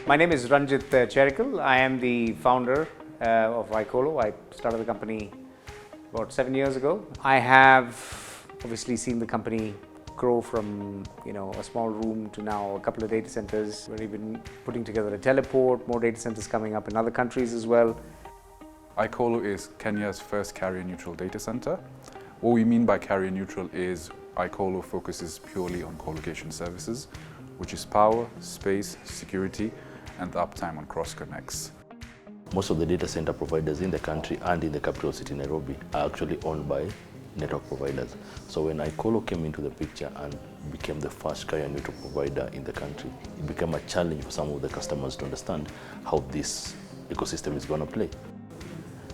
My name is Ranjit Cherikal. I am the founder of icolo. I started the company about 7 years ago. I have obviously seen the company grow from a small room to now a couple of data centers. We're even putting together a teleport, more data centers coming up in other countries as well. icolo is Kenya's first carrier-neutral data center. What we mean by carrier-neutral is icolo focuses purely on co-location services, which is power, space, security, and uptime on cross-connects. Most of the data center providers in the country and in the capital city, Nairobi, are actually owned by network providers. So when icolo came into the picture and became the first carrier-neutral provider in the country, it became a challenge for some of the customers to understand how this ecosystem is going to play.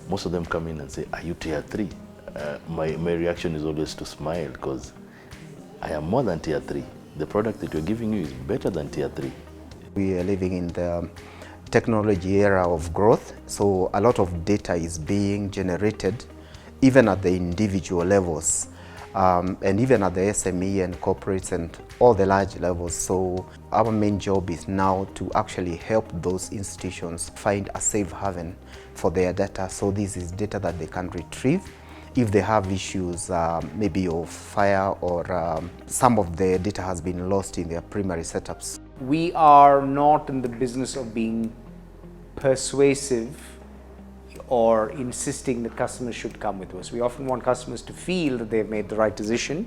Most of them come in and say, "Are you tier 3? My reaction is always to smile, because I am more than tier 3. The product that you're giving you is better than tier 3. We are living in the technology era of growth, so a lot of data is being generated even at the individual levels, and even at the SME and corporates and all the large levels. So our main job is now to actually help those institutions find a safe haven for their data. So this is data that they can retrieve if they have issues, maybe of fire, or some of the data has been lost in their primary setups. We are not in the business of being persuasive or insisting that customers should come with us. We often want customers to feel that they've made the right decision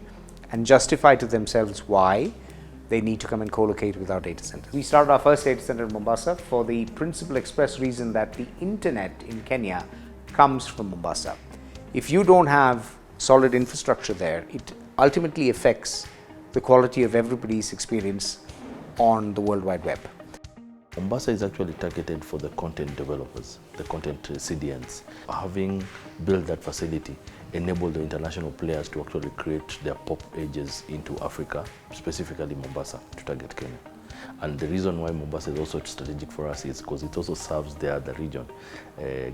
and justify to themselves why they need to come and co-locate with our data center. We started our first data center in Mombasa for the principal express reason that the internet in Kenya comes from Mombasa. If you don't have solid infrastructure there, it ultimately affects the quality of everybody's experience on the World Wide Web. Mombasa is actually targeted for the content developers, the content CDNs. Having built that facility enabled the international players to actually create their pop edges into Africa, specifically Mombasa, to target Kenya. And the reason why Mombasa is also strategic for us is because it also serves the other region.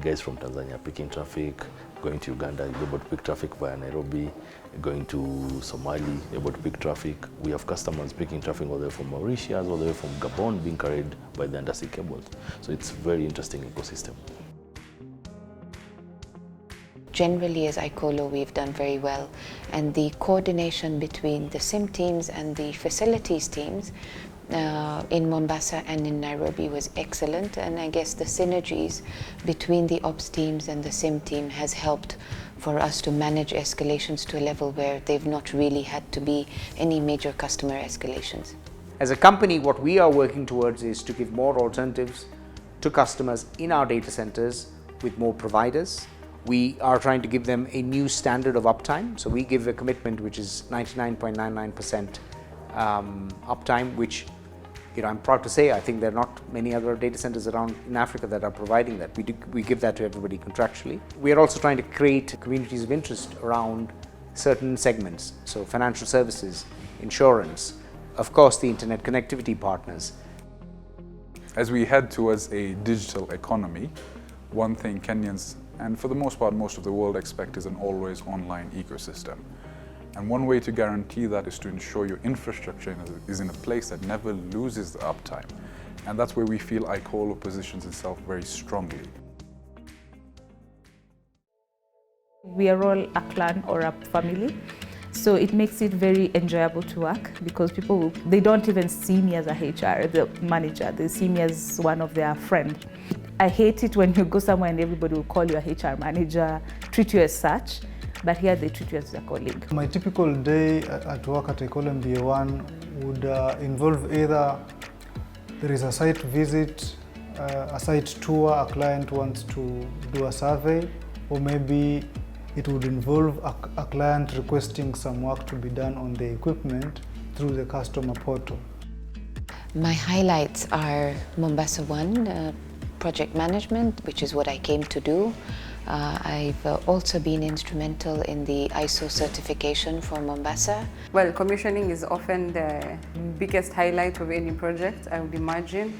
Guys from Tanzania picking traffic, going to Uganda, you're able to pick traffic via Nairobi, going to Somali, you're able to pick traffic. We have customers picking traffic all the way from Mauritius, all the way from Gabon, being carried by the undersea cables. So it's a very interesting ecosystem. Generally, as icolo, we've done very well, and the coordination between the SIM teams and the facilities teams in Mombasa and in Nairobi was excellent, and I guess the synergies between the ops teams and the SIM team has helped for us to manage escalations to a level where they've not really had to be any major customer escalations. As a company, what we are working towards is to give more alternatives to customers in our data centers with more providers. We are trying to give them a new standard of uptime. So we give a commitment which is 99.99% uptime, which I'm proud to say, I think there are not many other data centers around in Africa that are providing that. We give that to everybody contractually. We are also trying to create communities of interest around certain segments. So financial services, insurance, of course the internet connectivity partners. As we head towards a digital economy, one thing Kenyans, and for the most part most of the world, expect is an always online ecosystem. And one way to guarantee that is to ensure your infrastructure is in a place that never loses the uptime. And that's where we feel icolo positions itself very strongly. We are all a clan or a family, so it makes it very enjoyable to work, because they don't even see me as a HR, the manager, they see me as one of their friends. I hate it when you go somewhere and everybody will call you a HR manager, treat you as such. But here they treat you as a colleague. My typical day at work at icolo MBA1 would involve either there is a site visit, a site tour, a client wants to do a survey, or maybe it would involve a client requesting some work to be done on the equipment through the customer portal. My highlights are Mombasa 1, project management, which is what I came to do. I've also been instrumental in the ISO certification for Mombasa. Well, commissioning is often the biggest highlight of any project, I would imagine.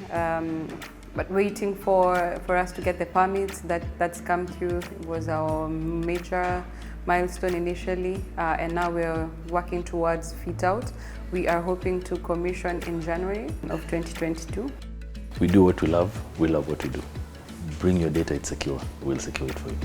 But waiting for us to get the permits that's come through was our major milestone initially, and now we're working towards fit out. We are hoping to commission in January of 2022. We do what we love what we do. Bring your data, it's secure. We'll secure it for you.